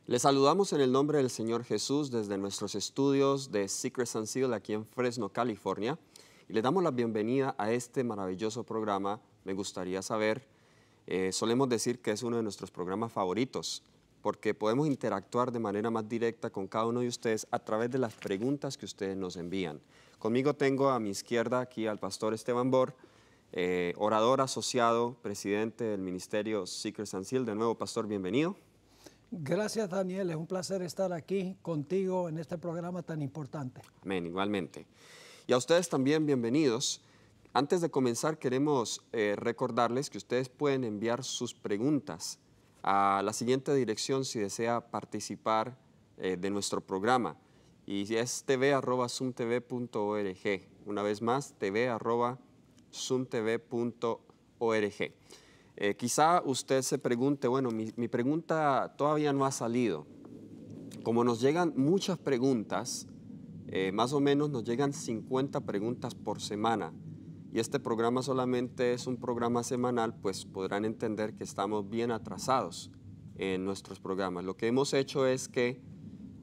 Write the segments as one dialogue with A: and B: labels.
A: Les saludamos en el nombre del Señor Jesús desde nuestros estudios de Secrets and Seal aquí en Fresno, California. Y les damos la bienvenida a este maravilloso programa. Me gustaría saber, solemos decir que es uno de nuestros programas favoritos, porque podemos interactuar de manera más directa con cada uno de ustedes a través de las preguntas que ustedes nos envían. Conmigo tengo a mi izquierda aquí al pastor Esteban Bor, orador asociado, presidente del ministerio Secrets and Seal. De nuevo, pastor, bienvenido.
B: Gracias, Daniel. Es un placer estar aquí contigo en este programa tan importante.
A: Amén, igualmente. Y a ustedes también, bienvenidos. Antes de comenzar, queremos recordarles que ustedes pueden enviar sus preguntas a la siguiente dirección si desea participar de nuestro programa. Y es tv@zoomtv.org. Una vez más, tv@zoomtv.org. Quizá usted se pregunte, bueno, mi pregunta todavía no ha salido. Como nos llegan muchas preguntas, más o menos nos llegan 50 preguntas por semana, y este programa solamente es un programa semanal, pues podrán entender que estamos bien atrasados en nuestros programas. Lo que hemos hecho es que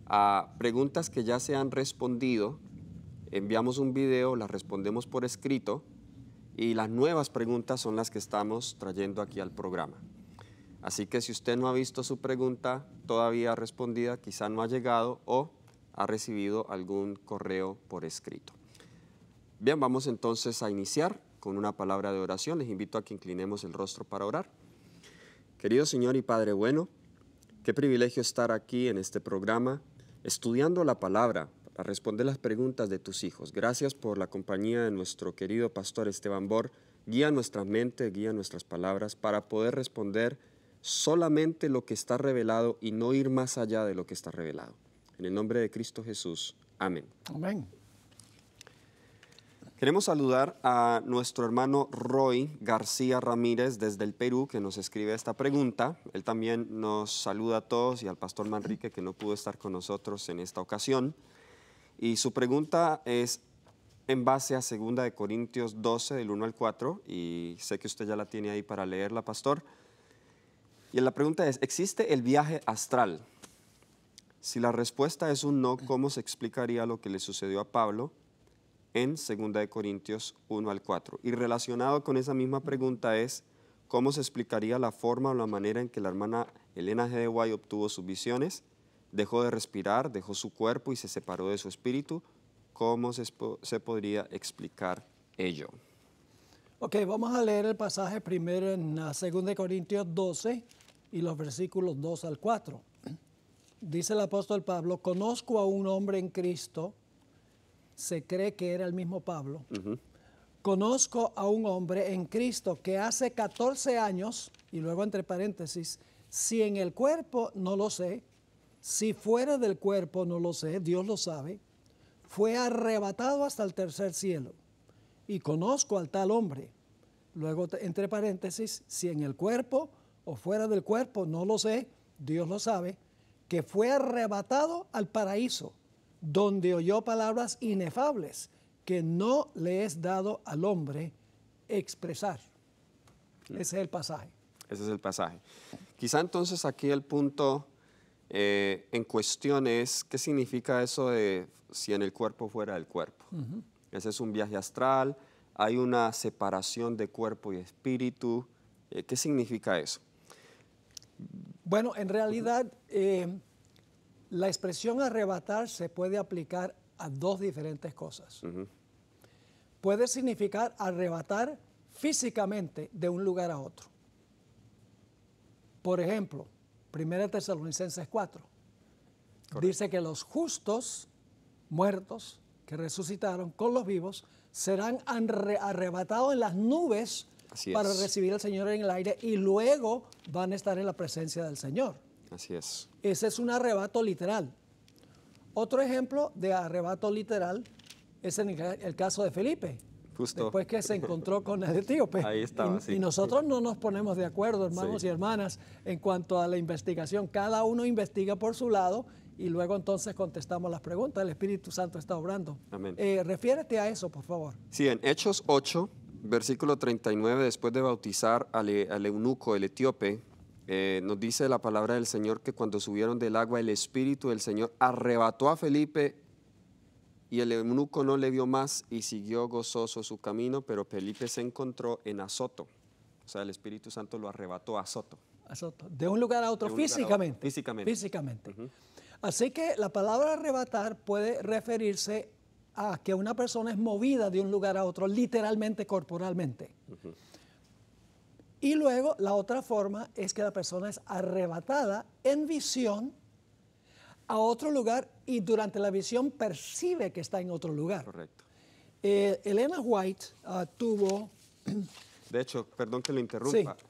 A: a preguntas que ya se han respondido, enviamos un video, las respondemos por escrito, y las nuevas preguntas son las que estamos trayendo aquí al programa. Así que si usted no ha visto su pregunta todavía respondida, quizá no ha llegado o ha recibido algún correo por escrito. Bien, vamos entonces a iniciar con una palabra de oración. Les invito a que inclinemos el rostro para orar. Querido Señor y Padre bueno, qué privilegio estar aquí en este programa, estudiando la palabra, a responder las preguntas de tus hijos. Gracias por la compañía de nuestro querido pastor Esteban Bor. Guía nuestra mente, guía nuestras palabras para poder responder solamente lo que está revelado y no ir más allá de lo que está revelado. En el nombre de Cristo Jesús. Amén.
B: Amén.
A: Queremos saludar a nuestro hermano Roy García Ramírez desde el Perú, que nos escribe esta pregunta. Él también nos saluda a todos y al pastor Manrique, que no pudo estar con nosotros en esta ocasión. Y su pregunta es en base a 2 Corintios 12, del 1 al 4, y sé que usted ya la tiene ahí para leerla, pastor. Y la pregunta es, ¿existe el viaje astral? Si la respuesta es un no, ¿cómo se explicaría lo que le sucedió a Pablo en 2 Corintios 1 al 4? Y relacionado con esa misma pregunta es, ¿cómo se explicaría la forma o la manera en que la hermana Elena G. de White obtuvo sus visiones? Dejó de respirar, dejó su cuerpo y se separó de su espíritu. ¿Cómo se podría explicar ello?
B: Ok, vamos a leer el pasaje primero en 2 Corintios 12 y los versículos 2 al 4. Dice el apóstol Pablo, conozco a un hombre en Cristo, se cree que era el mismo Pablo. Conozco a un hombre en Cristo que hace 14 años, y luego entre paréntesis, si en el cuerpo no lo sé, si fuera del cuerpo no lo sé, Dios lo sabe, fue arrebatado hasta el tercer cielo. Y conozco al tal hombre. Luego, entre paréntesis, si en el cuerpo o fuera del cuerpo no lo sé, Dios lo sabe, que fue arrebatado al paraíso, donde oyó palabras inefables que no le es dado al hombre expresar. Ese es el pasaje.
A: Ese es el pasaje. Quizá entonces aquí el punto en cuestión es, ¿qué significa eso de si en el cuerpo fuera del cuerpo? Ese es un viaje astral, hay una separación de cuerpo y espíritu. ¿Qué significa eso?
B: Bueno, en realidad la expresión arrebatar se puede aplicar a dos diferentes cosas. Puede significar arrebatar físicamente de un lugar a otro. Por ejemplo, 1 Tesalonicenses 4. Correcto. Dice que los justos muertos que resucitaron con los vivos serán arrebatados en las nubes para recibir al Señor en el aire y luego van a estar en la presencia del Señor.
A: Así es.
B: Ese es un arrebato literal. Otro ejemplo de arrebato literal es en el caso de Felipe.
A: Justo.
B: Después que se encontró con el etíope.
A: Ahí estaba,
B: y nosotros no nos ponemos de acuerdo, hermanos y hermanas, en cuanto a la investigación. Cada uno investiga por su lado y luego entonces contestamos las preguntas. El Espíritu Santo está obrando.
A: Amén.
B: Refiérete a eso, por favor.
A: Sí, en Hechos 8, versículo 39, después de bautizar al eunuco, el etíope, Nos dice la palabra del Señor que cuando subieron del agua, el Espíritu del Señor arrebató a Felipe y el eunuco no le vio más y siguió gozoso su camino, pero Felipe se encontró en Azoto. O sea, el Espíritu Santo lo arrebató a Azoto.
B: Azoto. De un lugar a otro,
A: De un lugar a otro,
B: físicamente.
A: físicamente.
B: Físicamente. Así que la palabra arrebatar puede referirse a que una persona es movida de un lugar a otro, literalmente, corporalmente. Y luego la otra forma es que la persona es arrebatada en visión a otro lugar y durante la visión percibe que está en otro lugar.
A: Correcto.
B: Elena White tuvo...
A: De hecho, perdón que lo interrumpa,
B: Sí.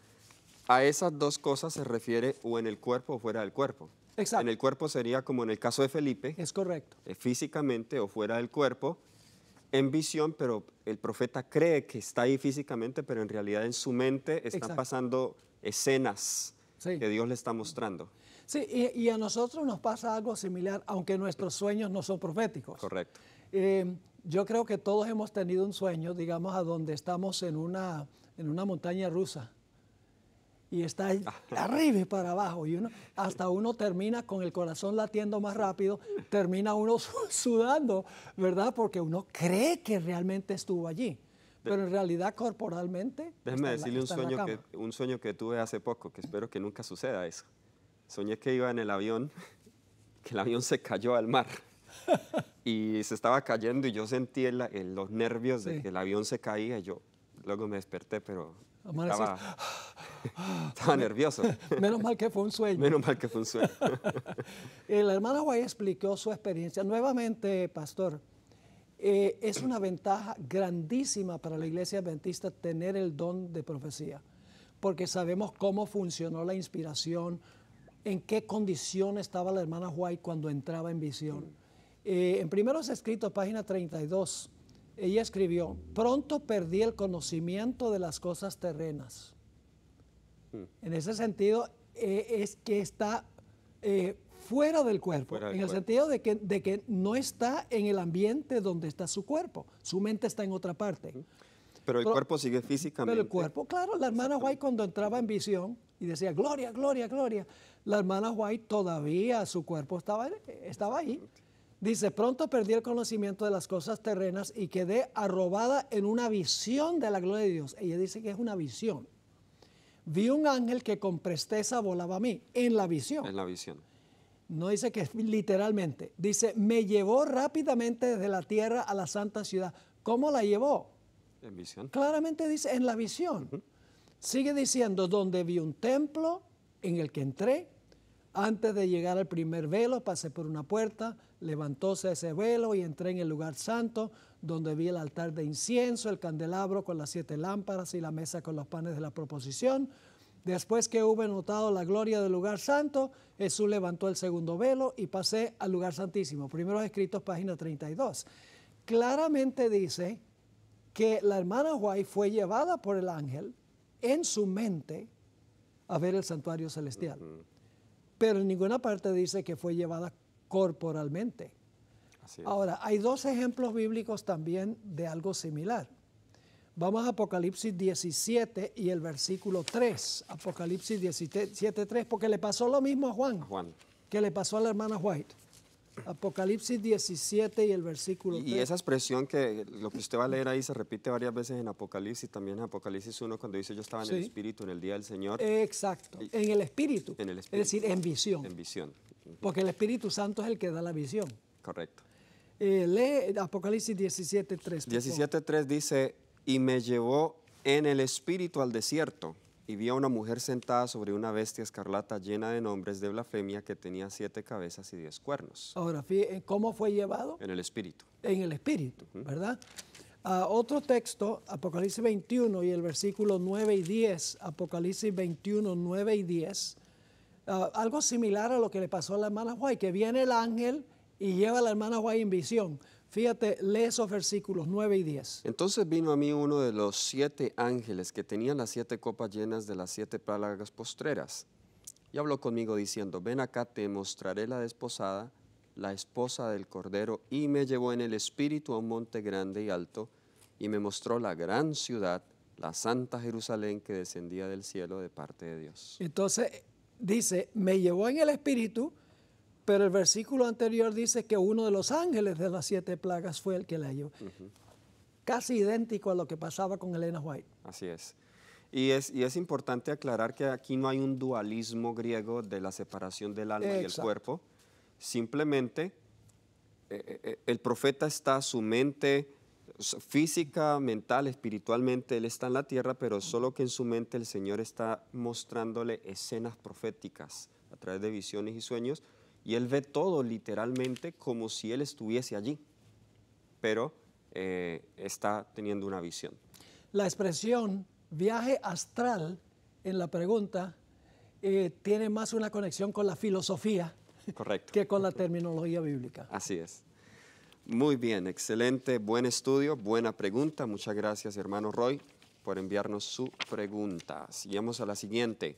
A: a esas dos cosas se refiere o en el cuerpo o fuera del cuerpo.
B: Exacto.
A: En el cuerpo sería como en el caso de Felipe,
B: Es correcto.
A: físicamente o fuera del cuerpo, en visión, pero el profeta cree que está ahí físicamente, pero en realidad en su mente están
B: Exacto.
A: pasando escenas
B: Sí.
A: que Dios le está mostrando.
B: Sí, y a nosotros nos pasa algo similar, aunque nuestros sueños no son proféticos.
A: Correcto.
B: Yo creo que todos hemos tenido un sueño, digamos, a donde estamos en una montaña rusa y está arriba y para abajo y hasta uno termina con el corazón latiendo más rápido, termina uno sudando, ¿verdad? Porque uno cree que realmente estuvo allí, pero en realidad corporalmente
A: Déjeme
B: está en
A: decirle
B: está en la cama.
A: un sueño que tuve hace poco, que espero que nunca suceda eso. Soñé que iba en el avión, que el avión se cayó al mar y se estaba cayendo y yo sentí los nervios de
B: Sí.
A: que el avión se caía y yo luego me desperté, pero
B: Amaneciste.
A: estaba nervioso.
B: Menos mal que fue un sueño.
A: Menos mal que fue un sueño.
B: La hermana White explicó su experiencia. Nuevamente, pastor, es una ventaja grandísima para la iglesia adventista tener el don de profecía, porque sabemos cómo funcionó la inspiración, en qué condición estaba la hermana White cuando entraba en visión. En Primeros Escritos, página 32, ella escribió: pronto perdí el conocimiento de las cosas terrenas. En ese sentido, es que está fuera del cuerpo,
A: Fuera del
B: en el
A: cuerpo.
B: sentido de que no está en el ambiente donde está su cuerpo, su mente está en otra parte.
A: Pero el
B: Pero-
A: cuerpo sigue físicamente.
B: Pero el cuerpo, claro, la hermana White cuando entraba en visión y decía, gloria, gloria, gloria, la hermana White todavía, su cuerpo estaba ahí. Dice, pronto perdí el conocimiento de las cosas terrenas y quedé arrobada en una visión de la gloria de Dios. Ella dice que es una visión. Vi un ángel que con presteza volaba a mí, en la visión.
A: En la visión.
B: No dice que literalmente. Dice, me llevó rápidamente desde la tierra a la santa ciudad. ¿Cómo la llevó?
A: En visión.
B: Claramente dice, en la visión. Sigue diciendo, donde vi un templo en el que entré, antes de llegar al primer velo, pasé por una puerta, levantóse ese velo y entré en el lugar santo, donde vi el altar de incienso, el candelabro con las 7 lámparas y la mesa con los panes de la proposición. Después que hube notado la gloria del lugar santo, Jesús levantó el segundo velo y pasé al lugar santísimo. Primeros Escritos, página 32. Claramente dice que la hermana White fue llevada por el ángel en su mente a ver el santuario celestial. Pero en ninguna parte dice que fue llevada corporalmente.
A: Así es.
B: Ahora, hay 2 ejemplos bíblicos también de algo similar. Vamos a Apocalipsis 17 y el versículo 3. Apocalipsis 17, 3, porque le pasó lo mismo a Juan,
A: Juan.
B: que le pasó a la hermana White. Apocalipsis 17 y el versículo 3.
A: Y esa expresión que lo que usted va a leer ahí se repite varias veces en Apocalipsis, también en Apocalipsis 1, cuando dice yo estaba en el
B: Sí.
A: Espíritu en el día del Señor,
B: Exacto, en el Espíritu.
A: En el
B: Es decir, en visión.
A: en visión.
B: Porque el Espíritu Santo es el que da la visión.
A: Correcto.
B: Lee Apocalipsis 17, 3.
A: 17.3 dice, y me llevó en el Espíritu al desierto, y vi a una mujer sentada sobre una bestia escarlata llena de nombres de blasfemia que tenía 7 cabezas y 10 cuernos.
B: Ahora, fíjate cómo fue llevado
A: En el Espíritu.
B: en el Espíritu, ¿verdad? Otro texto, Apocalipsis 21 y el versículo 9 y 10, Apocalipsis 21, 9 y 10, algo similar a lo que le pasó a la hermana White, que viene el ángel y lleva a la hermana White en visión. Fíjate, lee esos versículos 9 y 10.
A: Entonces vino a mí uno de los 7 ángeles que tenían las 7 copas llenas de las 7 plagas postreras. Y habló conmigo diciendo, ven acá, te mostraré la desposada, la esposa del Cordero. Y me llevó en el Espíritu a un monte grande y alto, y me mostró la gran ciudad, la Santa Jerusalén que descendía del cielo de parte de Dios.
B: Entonces dice, me llevó en el espíritu, pero el versículo anterior dice que uno de los ángeles de las 7 plagas fue el que la llevó. Casi idéntico a lo que pasaba con Elena White.
A: Así es. Y es importante aclarar que aquí no hay un dualismo griego de la separación del alma y el cuerpo. Simplemente el profeta está, su mente física, mental, espiritualmente, él está en la tierra, pero solo que en su mente el Señor está mostrándole escenas proféticas a través de visiones y sueños, y él ve todo literalmente como si él estuviese allí, pero está teniendo una visión.
B: La expresión viaje astral en la pregunta tiene más una conexión con la filosofía.
A: Correcto.
B: Que con la terminología bíblica.
A: Así es. Muy bien, excelente, buen estudio, buena pregunta. Muchas gracias, hermano Roy, por enviarnos su pregunta. Sigamos a la siguiente.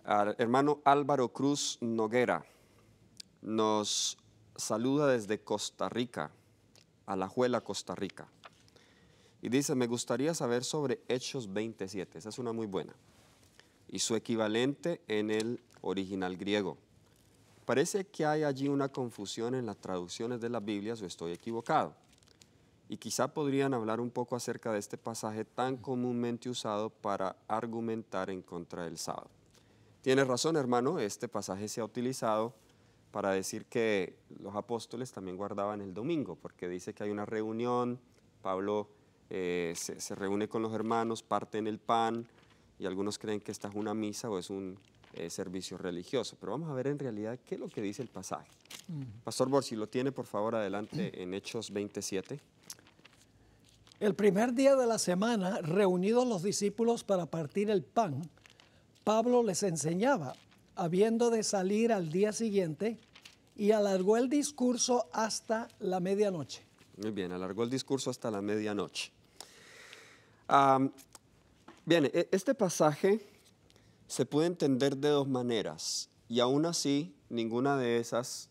A: Hermano Álvaro Cruz Noguera nos saluda desde Costa Rica, Alajuela, Costa Rica. Y dice, me gustaría saber sobre Hechos 27, esa es una muy buena, y su equivalente en el original griego. Parece que hay allí una confusión en las traducciones de las Biblias, o estoy equivocado. Y quizá podrían hablar un poco acerca de este pasaje tan comúnmente usado para argumentar en contra del sábado. Tienes razón, hermano, este pasaje se ha utilizado para decir que los apóstoles también guardaban el domingo, porque dice que hay una reunión, Pablo se reúne con los hermanos, parten el pan, y algunos creen que esta es una misa o es un servicio religioso. Pero vamos a ver en realidad qué es lo que dice el pasaje. Pastor Borsi, lo tiene por favor adelante en Hechos 27.
B: El primer día de la semana, reunidos los discípulos para partir el pan, Pablo les enseñaba, habiendo de salir al día siguiente, y alargó el discurso hasta la medianoche.
A: Muy bien, alargó el discurso hasta la medianoche. Bien, este pasaje se puede entender de dos maneras, y aún así ninguna de esas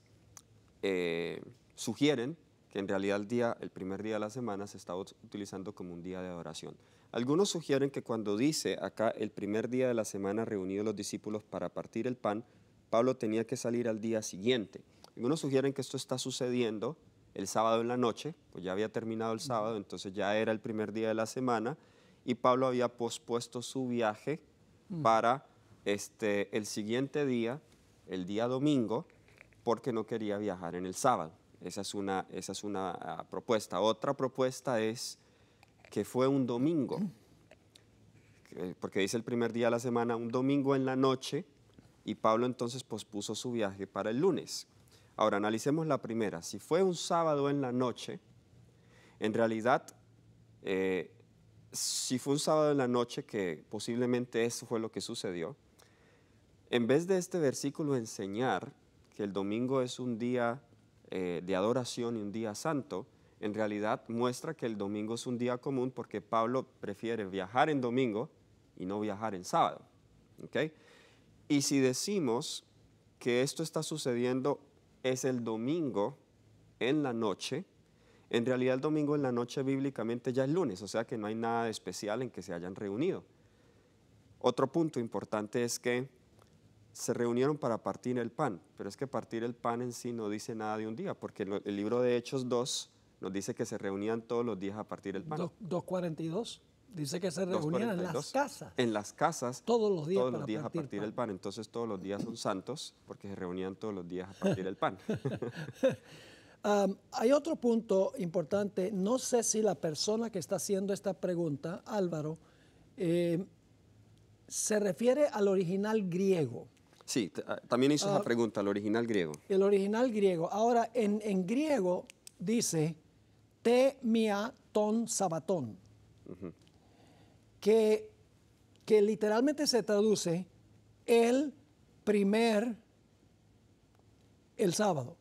A: sugieren que en realidad el primer día de la semana se está utilizando como un día de adoración. Algunos sugieren que cuando dice acá el primer día de la semana reunidos los discípulos para partir el pan, Pablo tenía que salir al día siguiente. Algunos sugieren que esto está sucediendo el sábado en la noche, pues ya había terminado el sábado, entonces ya era el primer día de la semana, y Pablo había pospuesto su viaje para el siguiente día, el día domingo, porque no quería viajar en el sábado. Esa es una propuesta. Otra propuesta es que fue un domingo, porque dice el primer día de la semana, un domingo en la noche, y Pablo entonces pospuso su viaje para el lunes. Ahora, analicemos la primera. Si fue un sábado en la noche, en realidad, si fue un sábado en la noche, que posiblemente eso fue lo que sucedió, en vez de este versículo enseñar que el domingo es un día de adoración y un día santo, en realidad muestra que el domingo es un día común porque Pablo prefiere viajar en domingo y no viajar en sábado. ¿Okay? Y si decimos que esto está sucediendo es el domingo en la noche, en realidad el domingo en la noche bíblicamente ya es lunes, o sea que no hay nada de especial en que se hayan reunido. Otro punto importante es que se reunieron para partir el pan, pero es que partir el pan en sí no dice nada de un día, porque el libro de Hechos 2 nos dice que se reunían todos los días a partir el pan.
B: 2:42 dice que se reunían en las casas.
A: En las casas
B: todos los días
A: a partir el pan. Entonces todos los días son santos porque se reunían todos los días a partir el pan.
B: Hay otro punto importante. No sé si la persona que está haciendo esta pregunta, Álvaro, se refiere al original griego.
A: Sí, también hizo esa pregunta, al original griego.
B: El original griego. Ahora, en griego dice te mia ton sabatón, que literalmente se traduce el sábado.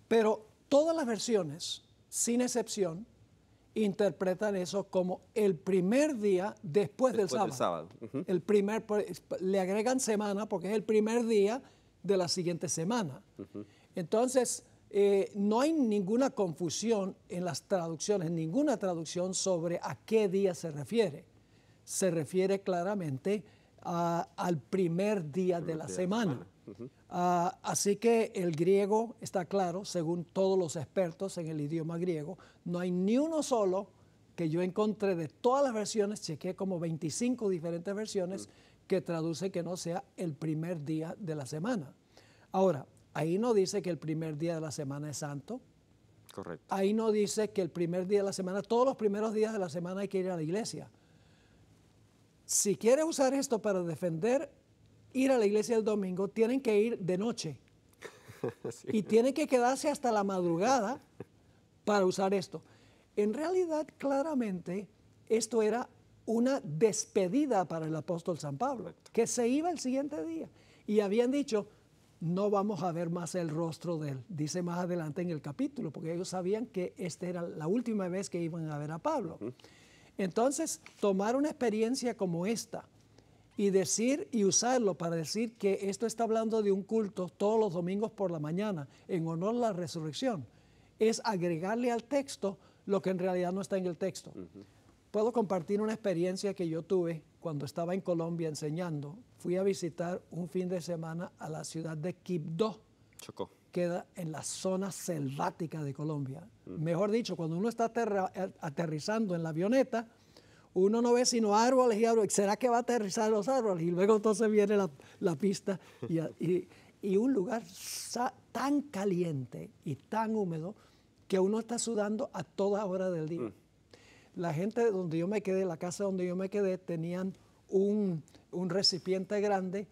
B: Pero todas las versiones, sin excepción, interpretan eso como el primer día después del sábado. Le agregan semana porque es el primer día de la siguiente semana. Entonces, no hay ninguna confusión en las traducciones, ninguna traducción sobre a qué día se refiere. Se refiere claramente al primer día de la semana. Así que el griego está claro, según todos los expertos en el idioma griego, no hay ni uno solo que yo encontré de todas las versiones, chequeé como 25 diferentes versiones que traduce que no sea el primer día de la semana. Ahora, ahí no dice que el primer día de la semana es santo.
A: Correcto.
B: Ahí no dice que el primer día de la semana, todos los primeros días de la semana hay que ir a la iglesia. Si quiere usar esto para defender ir a la iglesia el domingo, tienen que ir de noche. Sí. Y tienen que quedarse hasta la madrugada para usar esto. En realidad, claramente, esto era una despedida para el apóstol San Pablo, correcto, que se iba el siguiente día. Y habían dicho, no vamos a ver más el rostro de él, dice más adelante en el capítulo, porque ellos sabían que esta era la última vez que iban a ver a Pablo. Entonces, tomar una experiencia como esta y decir y usarlo para decir que esto está hablando de un culto todos los domingos por la mañana en honor a la resurrección, es agregarle al texto lo que en realidad no está en el texto. Puedo compartir una experiencia que yo tuve cuando estaba en Colombia enseñando. Fui a visitar un fin de semana a la ciudad de Quibdó. Chocó. Queda en la zona selvática de Colombia. Mejor dicho, cuando uno está aterrizando en la avioneta, uno no ve sino árboles y árboles. ¿Será que va a aterrizar los árboles? Y luego entonces viene la pista y un lugar tan caliente y tan húmedo que uno está sudando a toda hora del día. La gente donde yo me quedé, la casa donde yo me quedé, tenían un recipiente grande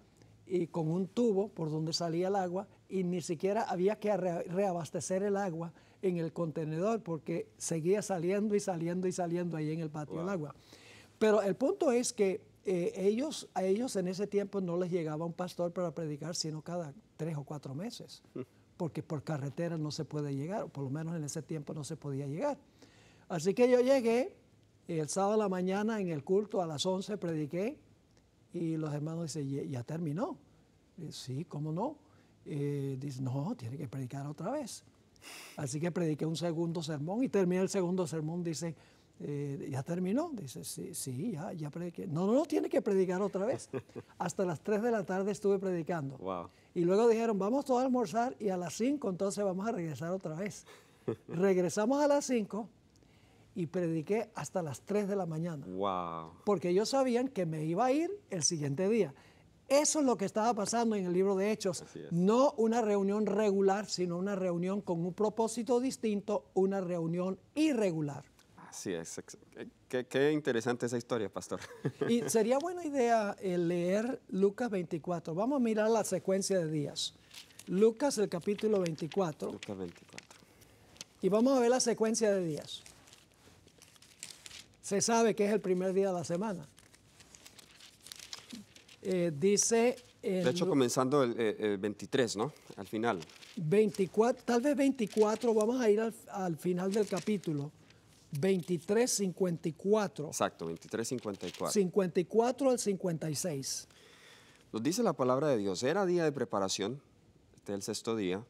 B: y con un tubo por donde salía el agua, y ni siquiera había que reabastecer el agua en el contenedor porque seguía saliendo y saliendo y saliendo ahí en el patio del agua. Pero el punto es que a ellos en ese tiempo no les llegaba un pastor para predicar sino cada 3 o 4 meses, porque por carretera no se puede llegar, o por lo menos en ese tiempo no se podía llegar. Así que yo llegué el sábado a la mañana en el culto a las 11, prediqué, y los hermanos dicen, ¿ya terminó? Sí, ¿cómo no? Dice, no, tiene que predicar otra vez. Así que prediqué un segundo sermón y terminé el segundo sermón, dice, ¿ya terminó? Dice, sí, ya prediqué. No, tiene que predicar otra vez. Hasta las 3 de la tarde estuve predicando. Wow. Y luego dijeron, vamos todos a almorzar y a las 5 entonces vamos a regresar otra vez. Regresamos a las 5 y prediqué hasta las 3 de la mañana. Wow. Porque ellos sabían que me iba a ir el siguiente día. Eso es lo que estaba pasando en el libro de Hechos. No una reunión regular, sino una reunión con un propósito distinto, una reunión irregular. Así es. Qué interesante esa historia, pastor. Y sería buena idea leer Lucas 24. Vamos a mirar la secuencia de días. Lucas, el capítulo 24. Lucas 24. Y vamos a ver la secuencia de días. Se sabe que es el primer día de la semana. Dice... de hecho, comenzando el 23, ¿no? Al final. 24, tal vez 24, vamos a ir al final del capítulo. 23, 54. Exacto, 23, 54. 54 al 56. Nos dice la palabra de Dios, era día de preparación, este es el 6º día,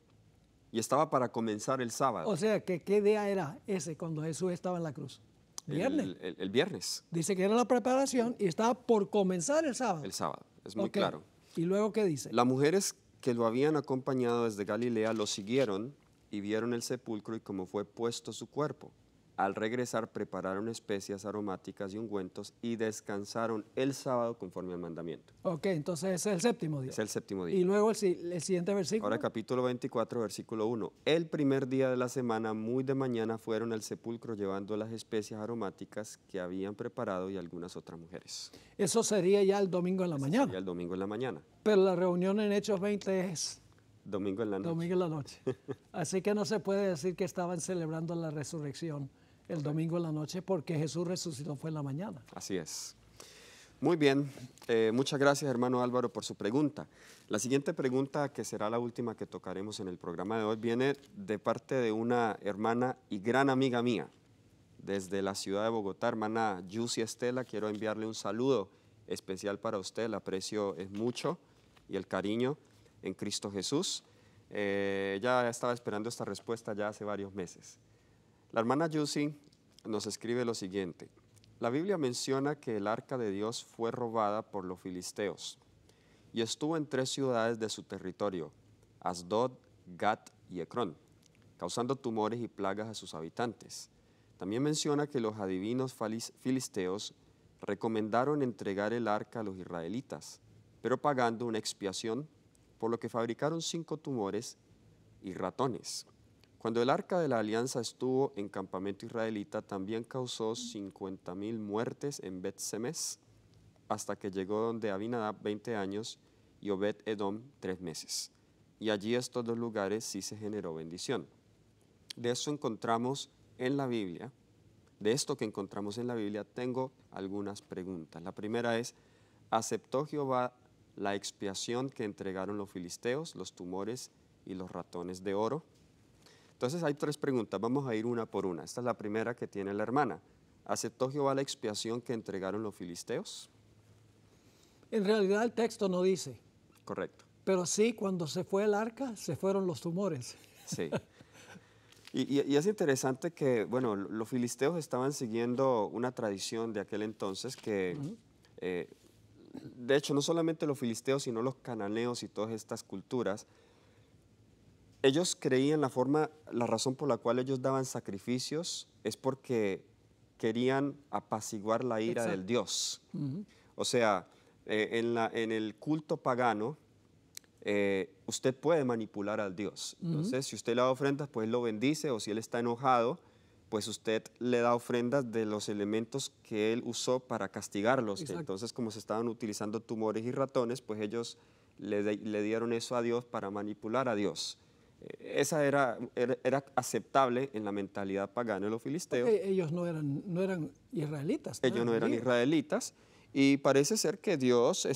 B: y estaba para comenzar el sábado. O sea, ¿qué día era ese cuando Jesús estaba en la cruz? ¿Viernes? El viernes. Dice que era la preparación y estaba por comenzar el sábado. El sábado, es muy claro. ¿Y luego qué dice? Las mujeres que lo habían acompañado desde Galilea lo siguieron y vieron el sepulcro y cómo fue puesto su cuerpo. Al regresar prepararon especias aromáticas y ungüentos y descansaron el sábado conforme al mandamiento. Ok, entonces ese es el 7º día. Es el 7º día. Y luego el siguiente versículo. Ahora capítulo 24, versículo 1. El primer día de la semana, muy de mañana, fueron al sepulcro llevando las especias aromáticas que habían preparado y algunas otras mujeres. Eso sería ya el domingo en la mañana. Sería el domingo en la mañana. Pero la reunión en Hechos 20 es... Domingo en la noche. Domingo en la noche. Así que no se puede decir que estaban celebrando la resurrección el domingo en la noche porque Jesús resucitó fue en la mañana. Así es. Muy bien. Muchas gracias, hermano Álvaro, por su pregunta. La siguiente pregunta, que será la última que tocaremos en el programa de hoy, viene de parte de una hermana y gran amiga mía desde la ciudad de Bogotá, hermana Yusi Estela. Quiero enviarle un saludo especial para usted. El aprecio es mucho y el cariño en Cristo Jesús.
A: Ya estaba esperando esta respuesta ya hace varios meses. La hermana Yusi nos escribe lo siguiente. La Biblia menciona que el arca de Dios fue robada por los filisteos y estuvo en 3 ciudades de su territorio, Asdod, Gat y Ecrón, causando tumores y plagas a sus habitantes. También menciona que los adivinos filisteos recomendaron entregar el arca a los israelitas, pero pagando una expiación, por lo que fabricaron 5 tumores y ratones. Cuando el arca de la alianza estuvo en campamento israelita, también causó 50,000 muertes en Bet-Semes, hasta que llegó donde Abinadab 20 años y Obed-Edom 3 meses. Y allí estos 2 lugares sí se generó bendición. De eso encontramos en la Biblia. De esto que encontramos en la Biblia, tengo algunas preguntas. La primera es, ¿aceptó Jehová la expiación que entregaron los filisteos, los tumores y los ratones de oro? Entonces hay 3 preguntas, vamos a ir una por una. Esta es la primera que tiene la hermana. ¿Aceptó Jehová la expiación que entregaron los filisteos?
B: En realidad el texto no dice,
A: Correcto.
B: pero sí, cuando se fue el arca, se fueron los tumores.
A: Sí. Y es interesante que, bueno, los filisteos estaban siguiendo una tradición de aquel entonces que, de hecho, no solamente los filisteos, sino los cananeos y todas estas culturas, ellos creían la razón por la cual ellos daban sacrificios es porque querían apaciguar la ira del Dios. O sea, en el culto pagano, usted puede manipular al Dios. Entonces, si usted le da ofrendas, pues Él lo bendice, o si Él está enojado, pues usted le da ofrendas de los elementos que Él usó para castigarlos.
B: Exacto.
A: Entonces, como se estaban utilizando tumores y ratones, pues ellos le dieron eso a Dios para manipular a Dios. Esa era aceptable en la mentalidad pagana de los filisteos.
B: Porque ellos no eran israelitas.
A: Ellos no eran israelitas. Y parece ser que Dios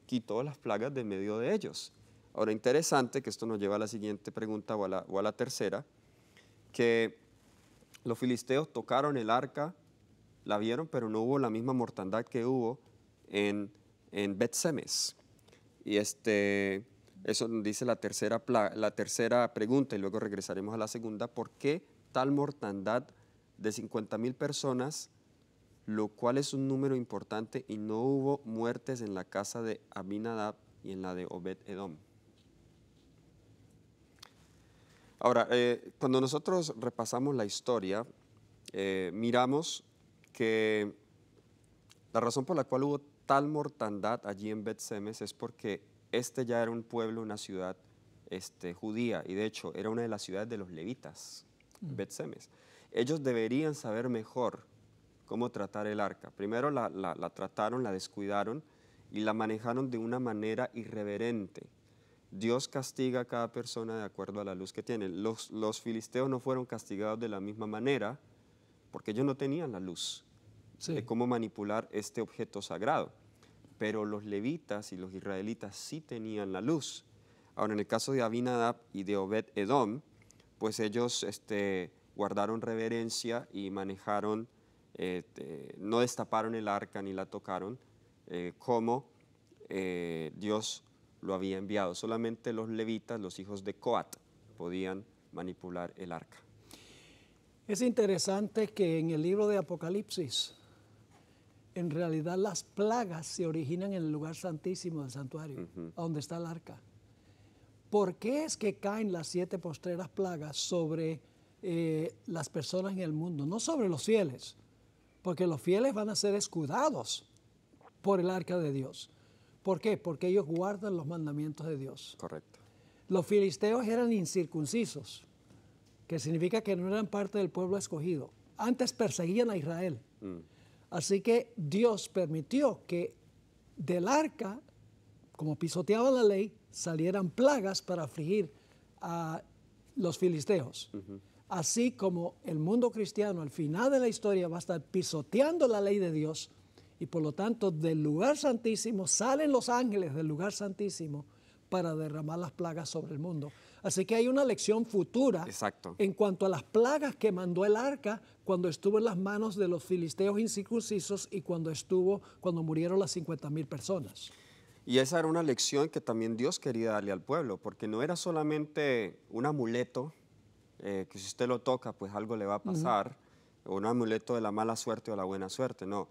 A: quitó las plagas de medio de ellos. Ahora, interesante, que esto nos lleva a la siguiente pregunta o a la tercera, que los filisteos tocaron el arca, la vieron, pero no hubo la misma mortandad que hubo en Bet-Semes. Y eso dice la tercera pregunta, y luego regresaremos a la segunda. ¿Por qué tal mortandad de 50,000 personas, lo cual es un número importante, y no hubo muertes en la casa de Abinadab y en la de Obed-Edom? Ahora, cuando nosotros repasamos la historia, miramos que la razón por la cual hubo tal mortandad allí en Bet-Semes es porque ya era un pueblo, una ciudad judía, y de hecho era una de las ciudades de los levitas, Bet-Semes. Ellos deberían saber mejor cómo tratar el arca. Primero la trataron, la descuidaron y la manejaron de una manera irreverente. Dios castiga a cada persona de acuerdo a la luz que tiene. Los filisteos no fueron castigados de la misma manera porque ellos no tenían la luz de cómo manipular este objeto sagrado. Pero los levitas y los israelitas sí tenían la luz. Ahora, en el caso de Abinadab y de Obed-Edom, pues ellos guardaron reverencia y manejaron, no destaparon el arca ni la tocaron como Dios lo había enviado. Solamente los levitas, los hijos de Coat, podían manipular el arca.
B: Es interesante que en el libro de Apocalipsis, en realidad las plagas se originan en el lugar santísimo del santuario, a donde está el arca. ¿Por qué es que caen las 7 postreras plagas sobre las personas en el mundo? No sobre los fieles, porque los fieles van a ser escudados por el arca de Dios. ¿Por qué? Porque ellos guardan los mandamientos de Dios.
A: Correcto.
B: Los filisteos eran incircuncisos, que significa que no eran parte del pueblo escogido. Antes perseguían a Israel. Así que Dios permitió que del arca, como pisoteaban la ley, salieran plagas para afligir a los filisteos. Así como el mundo cristiano al final de la historia va a estar pisoteando la ley de Dios, y por lo tanto del lugar santísimo salen los ángeles del lugar santísimo para derramar las plagas sobre el mundo. Así que hay una lección futura.
A: Exacto.
B: En cuanto a las plagas que mandó el arca cuando estuvo en las manos de los filisteos incircuncisos y cuando murieron las 50,000 personas.
A: Y esa era una lección que también Dios quería darle al pueblo, porque no era solamente un amuleto, que si usted lo toca, pues algo le va a pasar, o un amuleto de la mala suerte o la buena suerte, no.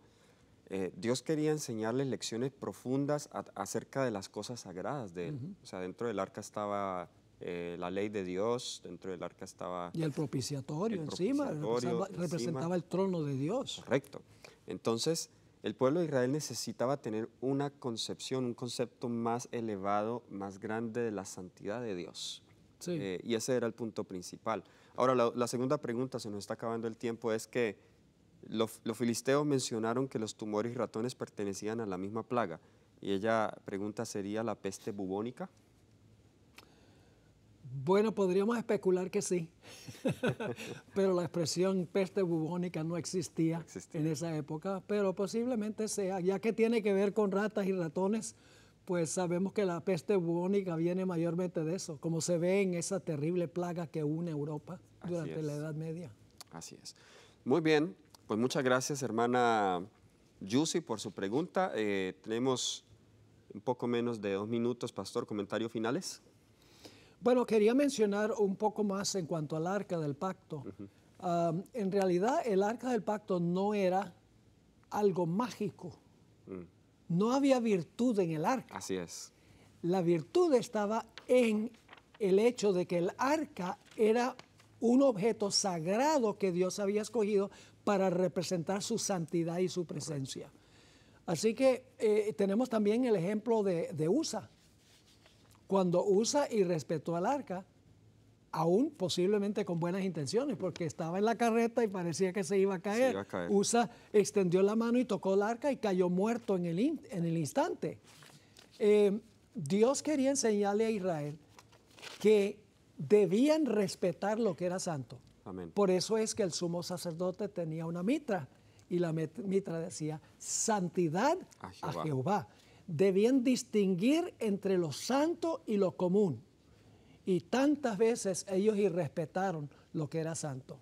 A: Dios quería enseñarles lecciones profundas acerca de las cosas sagradas de Él. O sea, dentro del arca estaba la ley de Dios, dentro del arca estaba
B: Y el propiciatorio, encima,
A: propiciatorio
B: representaba el trono de Dios.
A: Correcto. Entonces, el pueblo de Israel necesitaba tener una concepción, un concepto más elevado, más grande de la santidad de Dios.
B: Sí.
A: Y ese era el punto principal. Ahora, la segunda pregunta, se nos está acabando el tiempo, es que los filisteos mencionaron que los tumores y ratones pertenecían a la misma plaga. Y ella pregunta, ¿sería la peste bubónica?
B: Bueno, podríamos especular que sí, pero la expresión peste bubónica no existía en esa época, pero posiblemente sea, ya que tiene que ver con ratas y ratones, pues sabemos que la peste bubónica viene mayormente de eso, como se ve en esa terrible plaga que une Europa durante la Edad Media.
A: Así es. Muy bien, pues muchas gracias, hermana Yusi, por su pregunta. Tenemos un poco menos de 2 minutos, pastor, comentarios finales.
B: Bueno, quería mencionar un poco más en cuanto al arca del pacto. En realidad, el arca del pacto no era algo mágico. No había virtud en el arca.
A: Así es.
B: La virtud estaba en el hecho de que el arca era un objeto sagrado que Dios había escogido para representar su santidad y su presencia. Así que tenemos también el ejemplo de Usa. Cuando Usa irrespetó al arca, aún posiblemente con buenas intenciones, porque estaba en la carreta y parecía que se iba a caer. Usa extendió la mano y tocó el arca y cayó muerto en el instante. Dios quería enseñarle a Israel que debían respetar lo que era santo.
A: Amén.
B: Por eso es que el sumo sacerdote tenía una mitra y la mitra decía santidad a Jehová. Debían distinguir entre lo santo y lo común. Y tantas veces ellos irrespetaron lo que era santo.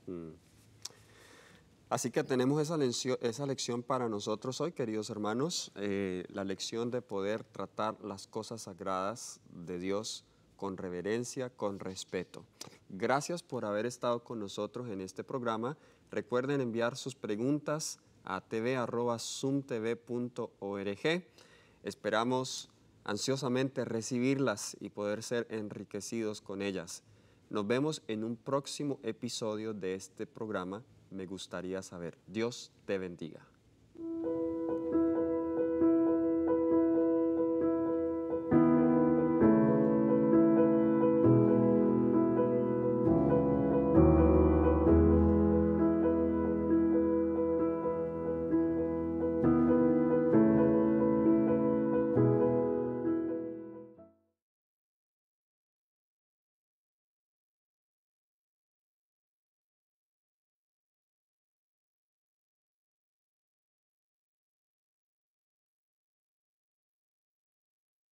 A: Así que tenemos esa lección para nosotros hoy, queridos hermanos, la lección de poder tratar las cosas sagradas de Dios con reverencia, con respeto. Gracias por haber estado con nosotros en este programa. Recuerden enviar sus preguntas a tv@zoomtv.org. Esperamos ansiosamente recibirlas y poder ser enriquecidos con ellas. Nos vemos en un próximo episodio de este programa. Me gustaría saber. Dios te bendiga.